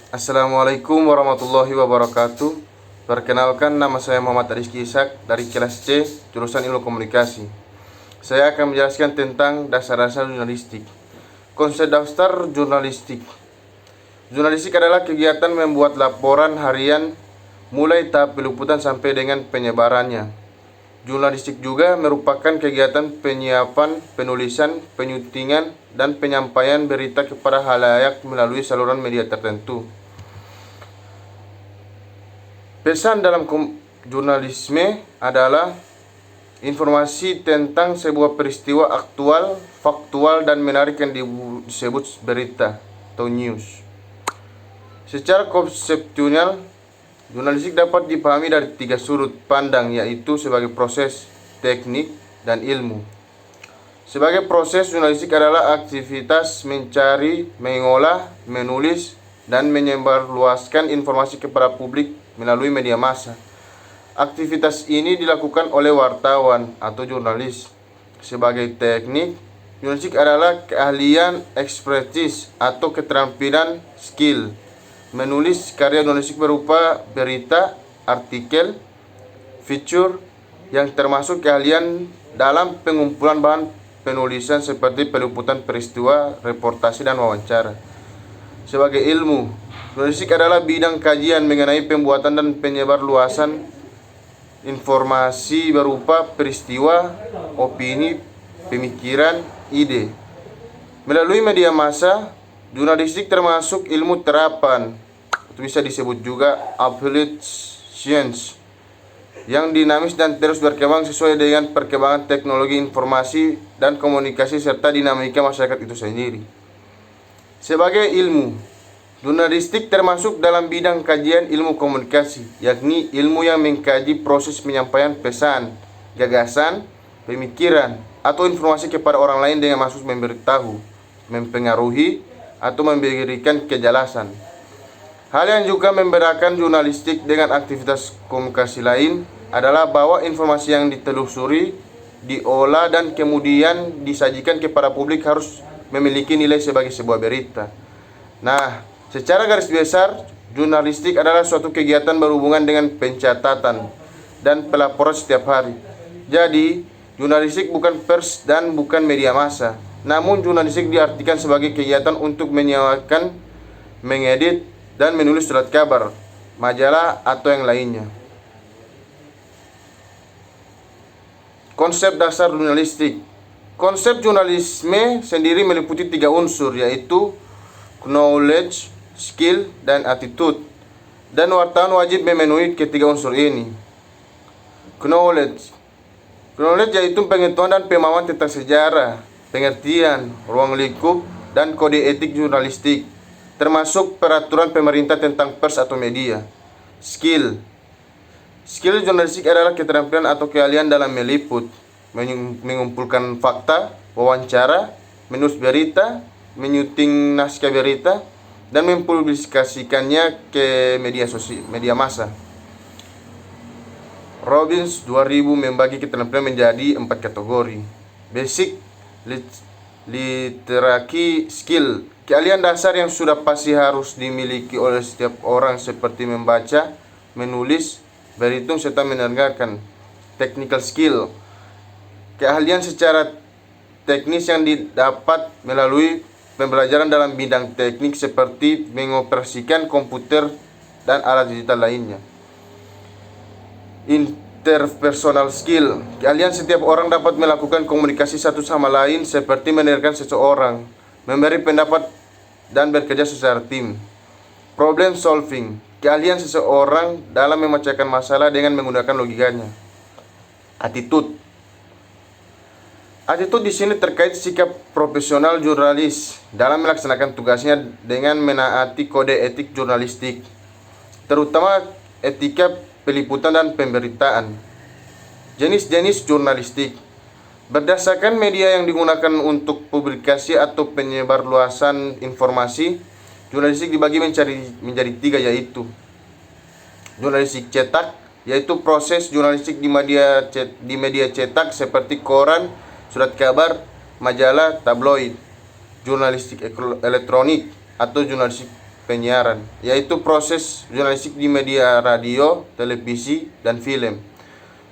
Assalamualaikum warahmatullahi wabarakatuh. Perkenalkan, nama saya Muhammad Rizky Ishak dari kelas C, jurusan Ilmu Komunikasi. Saya akan menjelaskan tentang dasar-dasar jurnalistik. Konsep dasar jurnalistik. Jurnalistik adalah kegiatan membuat laporan harian mulai tahap peliputan sampai dengan penyebarannya. Jurnalistik juga merupakan kegiatan penyiapan, penulisan, penyuntingan, dan penyampaian berita kepada khalayak melalui saluran media tertentu. Pesan dalam jurnalisme adalah informasi tentang sebuah peristiwa aktual, faktual, dan menarik yang disebut berita atau news. Secara konseptual, jurnalistik dapat dipahami dari tiga sudut pandang, yaitu sebagai proses, teknik, dan ilmu. Sebagai proses, jurnalistik adalah aktivitas mencari, mengolah, menulis, dan menyebarluaskan informasi kepada publik melalui media massa. Aktivitas ini dilakukan oleh wartawan atau jurnalis. Sebagai teknik, jurnalistik adalah keahlian, ekspertis, atau keterampilan skill menulis karya jurnalistik berupa berita, artikel, feature yang termasuk keahlian dalam pengumpulan bahan penulisan seperti peliputan peristiwa, reportase, dan wawancara. Sebagai ilmu, jurnalistik adalah bidang kajian mengenai pembuatan dan penyebarluasan informasi berupa peristiwa, opini, pemikiran, ide. Melalui media massa, jurnalistik termasuk ilmu terapan, itu bisa disebut juga applied science, yang dinamis dan terus berkembang sesuai dengan perkembangan teknologi informasi dan komunikasi serta dinamika masyarakat itu sendiri. Sebagai ilmu, jurnalistik termasuk dalam bidang kajian ilmu komunikasi, yakni ilmu yang mengkaji proses penyampaian pesan, gagasan, pemikiran, atau informasi kepada orang lain dengan maksud memberitahu, mempengaruhi, atau memberikan kejelasan. Hal yang juga membedakan jurnalistik dengan aktivitas komunikasi lain adalah bahwa informasi yang ditelusuri, diolah, dan kemudian disajikan kepada publik harus memiliki nilai sebagai sebuah berita. Nah, secara garis besar, jurnalistik adalah suatu kegiatan berhubungan dengan pencatatan dan pelaporan setiap hari. Jadi, jurnalistik bukan pers dan bukan media massa. Namun, jurnalistik diartikan sebagai kegiatan untuk menyiarkan, mengedit, dan menulis surat kabar, majalah, atau yang lainnya. Konsep dasar jurnalistik. Konsep jurnalisme sendiri meliputi tiga unsur, yaitu knowledge, skill, dan attitude. Dan wartawan wajib memenuhi ketiga unsur ini. Knowledge yaitu pengetahuan dan pemahaman tentang sejarah, pengertian, ruang lingkup, dan kode etik jurnalistik, termasuk peraturan pemerintah tentang pers atau media. Skill jurnalistik adalah keterampilan atau keahlian dalam meliput, mengumpulkan fakta, wawancara, menulis berita, menyunting naskah berita, dan mempublikasikannya ke media massa. Robbins 2000 membagi keterampilan menjadi 4 kategori. Basic literasi skill, keahlian dasar yang sudah pasti harus dimiliki oleh setiap orang seperti membaca, menulis, berhitung, serta mendengarkan. Technical skill, keahlian secara teknis yang didapat melalui pembelajaran dalam bidang teknik seperti mengoperasikan komputer dan alat digital lainnya. Interpersonal skill, keahlian setiap orang dapat melakukan komunikasi satu sama lain seperti mendengarkan seseorang, memberi pendapat, dan bekerja secara tim. Problem solving, keahlian seseorang dalam memecahkan masalah dengan menggunakan logikanya. Attitude di sini terkait sikap profesional jurnalis dalam melaksanakan tugasnya dengan menaati kode etik jurnalistik, terutama etika peliputan dan pemberitaan. Jenis-jenis jurnalistik. Berdasarkan media yang digunakan untuk publikasi atau penyebarluasan informasi, jurnalistik dibagi menjadi tiga, yaitu jurnalistik cetak, yaitu proses jurnalistik di media cetak seperti koran, surat kabar, majalah, tabloid. Jurnalistik elektronik atau jurnalistik penyiaran, yaitu proses jurnalistik di media radio, televisi, dan film.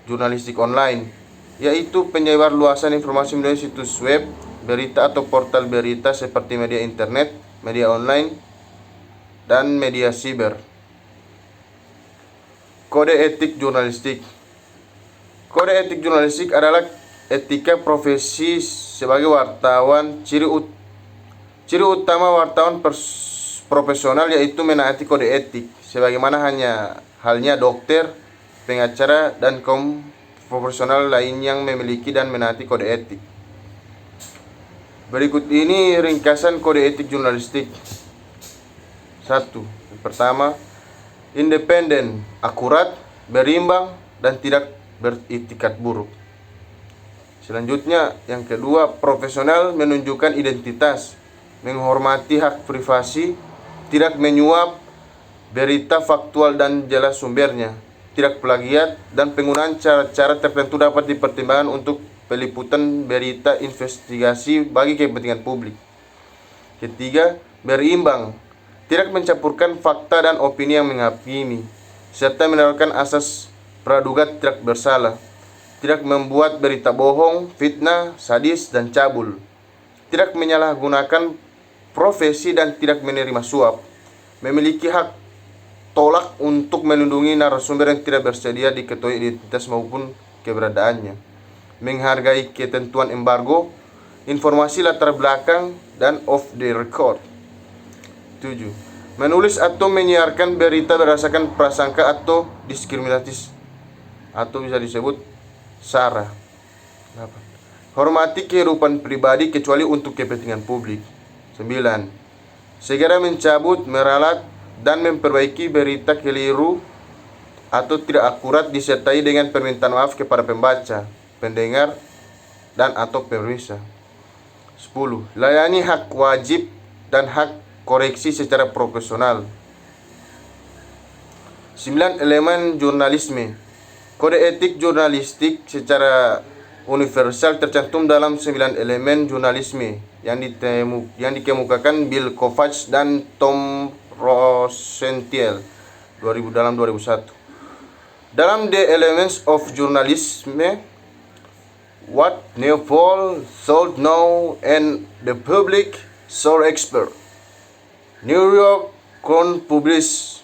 Jurnalistik online, yaitu penyebar luasan informasi melalui situs web, berita atau portal berita seperti media internet, media online, dan media siber. Kode etik jurnalistik. Kode etik jurnalistik adalah etika profesi sebagai wartawan. Ciri utama wartawan profesional yaitu menaati kode etik, sebagaimana halnya dokter, pengacara, dan kaum profesional lain yang memiliki dan menaati kode etik. Berikut ini ringkasan kode etik jurnalistik. 1. Yang pertama, independen, akurat, berimbang, dan tidak beritikat buruk. Selanjutnya, yang kedua, profesional, menunjukkan identitas, menghormati hak privasi, tidak menyuap, berita faktual dan jelas sumbernya, tidak plagiat, dan penggunaan cara-cara tertentu dapat dipertimbangkan untuk peliputan berita investigasi bagi kepentingan publik. Ketiga, berimbang, tidak mencampurkan fakta dan opini yang menghakimi, serta menawarkan asas praduga tidak bersalah, tidak membuat berita bohong, fitnah, sadis, dan cabul, tidak menyalahgunakan profesi dan tidak menerima suap, memiliki hak tolak untuk melindungi narasumber yang tidak bersedia diketahui identitas maupun keberadaannya, menghargai ketentuan embargo, informasi latar belakang, dan off the record. 7. Menulis atau menyiarkan berita berdasarkan prasangka atau diskriminatif atau bisa disebut SARA. 8. Hormati kehidupan pribadi kecuali untuk kepentingan publik. 9. Segera mencabut, meralat, dan memperbaiki berita keliru atau tidak akurat disertai dengan permintaan maaf kepada pembaca, pendengar, dan atau pemirsa. 10. Layani hak wajib dan hak koreksi secara profesional. 9. Elemen jurnalisme. Kode etik jurnalistik secara universal tercantum dalam 9 elemen jurnalisme yang dikemukakan Bill Kovacs dan Tom Rosenthal 2001. Dalam The Elements of Journalism, What Neopol Should Know and the Public Should Expert, New York Crown Publish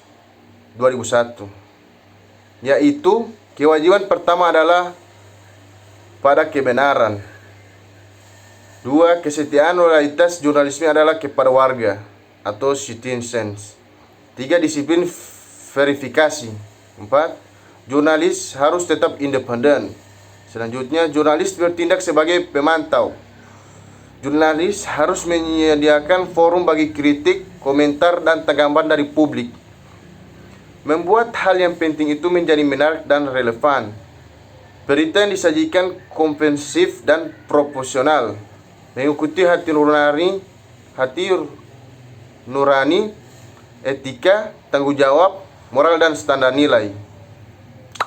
2001, yaitu kewajiban pertama adalah pada kebenaran. 2. Kesetiaan loyalitas jurnalisme adalah kepada warga atau citizens. 3. Disiplin verifikasi. 4. Jurnalis harus tetap independen. Selanjutnya, jurnalis bertindak sebagai pemantau. Jurnalis harus menyediakan forum bagi kritik, komentar, dan tanggapan dari publik. Membuat hal yang penting itu menjadi menarik dan relevan. Berita yang disajikan komprehensif dan proporsional, mengikuti hati nurani, etika, tanggung jawab, moral, dan standar nilai.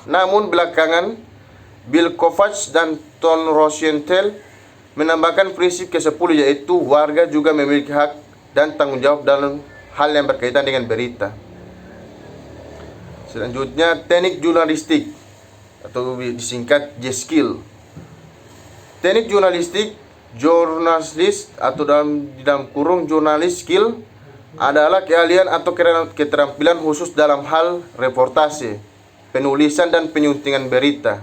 Namun belakangan, Bill Kovacs dan Tom Rosenthal menambahkan prinsip ke-10, yaitu warga juga memiliki hak dan tanggung jawab dalam hal yang berkaitan dengan berita. Selanjutnya, teknik jurnalistik atau disingkat J-skill. Teknik jurnalistik, jurnalis atau dalam kurung jurnalis skill adalah keahlian atau keterampilan khusus dalam hal reportase, penulisan dan penyuntingan berita,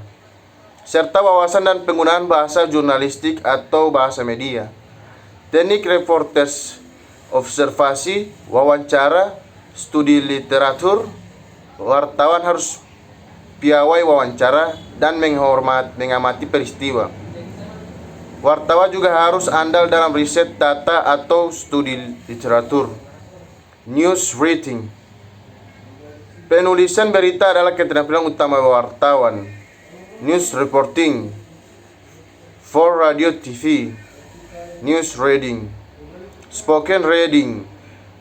serta wawasan dan penggunaan bahasa jurnalistik atau bahasa media. Teknik reportase, observasi, wawancara, studi literatur. Wartawan harus piawai wawancara dan mengamati peristiwa. Wartawan juga harus andal dalam riset data atau studi literatur. News writing. Penulisan berita adalah keterampilan utama wartawan. News reporting. For radio TV. News reading. Spoken reading.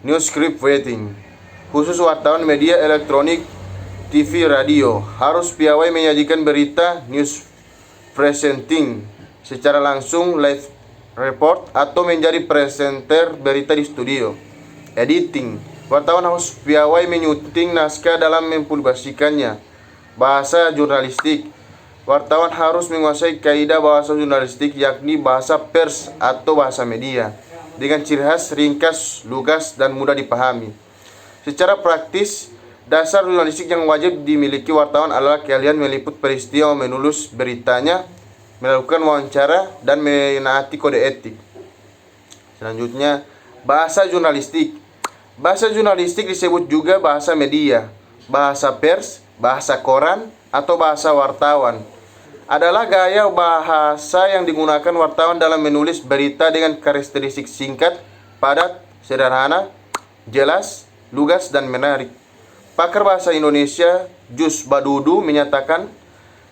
News script writing. Khusus wartawan media elektronik, TV, radio harus piawai menyajikan berita, news presenting secara langsung, live report, atau menjadi presenter berita di studio. Editing, Wartawan harus piawai menyunting naskah dalam mempublikasikannya. Bahasa jurnalistik. Wartawan harus menguasai kaidah bahasa jurnalistik, yakni bahasa pers atau bahasa media, dengan ciri khas ringkas, lugas, dan mudah dipahami. Secara praktis, dasar jurnalistik yang wajib dimiliki wartawan adalah keahlian meliput peristiwa, menulis beritanya, melakukan wawancara, dan menaati kode etik. Selanjutnya, bahasa jurnalistik. Bahasa jurnalistik disebut juga bahasa media, bahasa pers, bahasa koran, atau bahasa wartawan. Adalah gaya bahasa yang digunakan wartawan dalam menulis berita dengan karakteristik singkat, padat, sederhana, jelas, lugas, dan menarik. Pakar bahasa Indonesia Jus Badudu menyatakan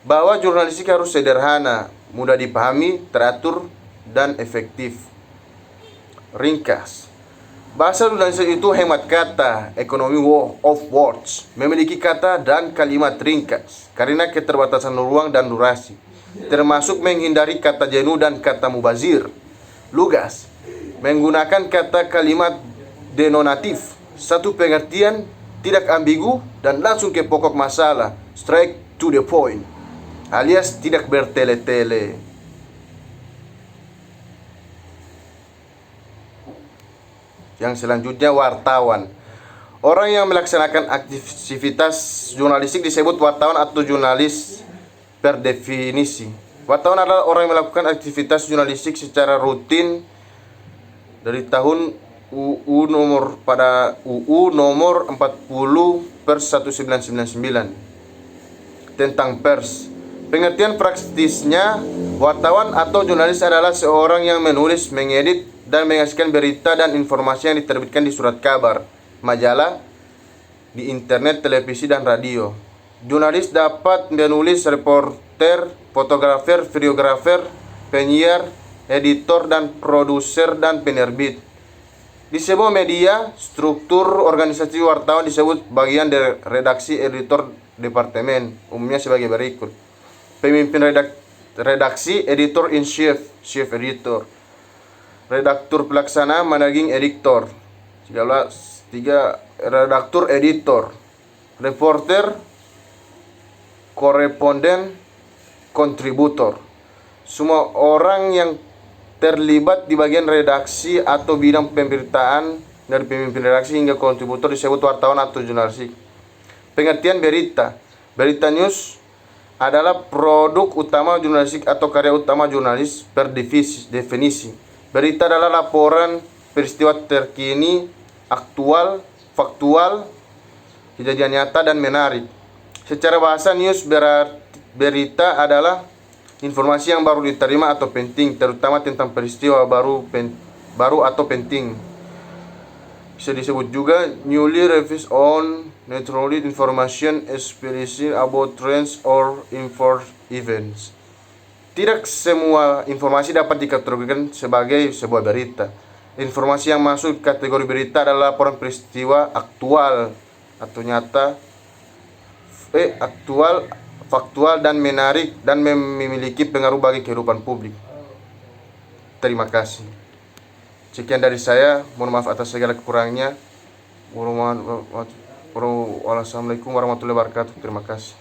bahwa jurnalistik harus sederhana, mudah dipahami, teratur, dan efektif. Ringkas. Bahasa jurnalistik itu hemat kata, economy of words, memiliki kata dan kalimat ringkas karena keterbatasan ruang dan durasi, termasuk menghindari kata jenuh dan kata mubazir. Lugas, menggunakan kata kalimat denotatif, satu pengertian, tidak ambigu, dan langsung ke pokok masalah, straight to the point, alias tidak bertele-tele. Yang selanjutnya, wartawan. Orang yang melaksanakan aktivitas jurnalistik disebut wartawan atau jurnalis per definisi. Wartawan adalah orang yang melakukan aktivitas jurnalistik secara rutin dari tahun UU nomor 40/1999 tentang pers. Pengertian praktisnya, wartawan atau jurnalis adalah seorang yang menulis, mengedit, dan menyaksikan berita dan informasi yang diterbitkan di surat kabar, majalah, di internet, televisi, dan radio. Jurnalis dapat menulis reporter, fotografer, videografer, penyiar, editor, dan produser, dan penerbit. Di sebuah media, struktur organisasi wartawan disebut bagian dari redaksi, editor, departemen, umumnya sebagai berikut. Pemimpin redaksi, editor in chief, chief editor. Redaktur pelaksana, managing editor. 3. Redaktur editor. Reporter, koresponden, kontributor. Semua orang yang terlibat di bagian redaksi atau bidang pemberitaan, dari pemimpin redaksi hingga kontributor, disebut wartawan atau jurnalistik. Pengertian berita. Berita news adalah produk utama jurnalistik atau karya utama jurnalis per definisi. Berita adalah laporan peristiwa terkini, aktual, faktual, kejadian nyata, dan menarik. Secara bahasa, news berita adalah informasi yang baru diterima atau penting, terutama tentang peristiwa baru atau penting. Bisa disebut juga newly released on naturally information especially about trends or important events. Tidak semua informasi dapat dikategorikan sebagai sebuah berita. Informasi yang masuk kategori berita adalah laporan peristiwa aktual atau nyata, aktual, faktual, dan menarik, dan memiliki pengaruh bagi kehidupan publik. Terima kasih. Sekian dari saya. Mohon maaf atas segala kekurangannya. Wassalamualaikum warahmatullahi wabarakatuh. Terima kasih.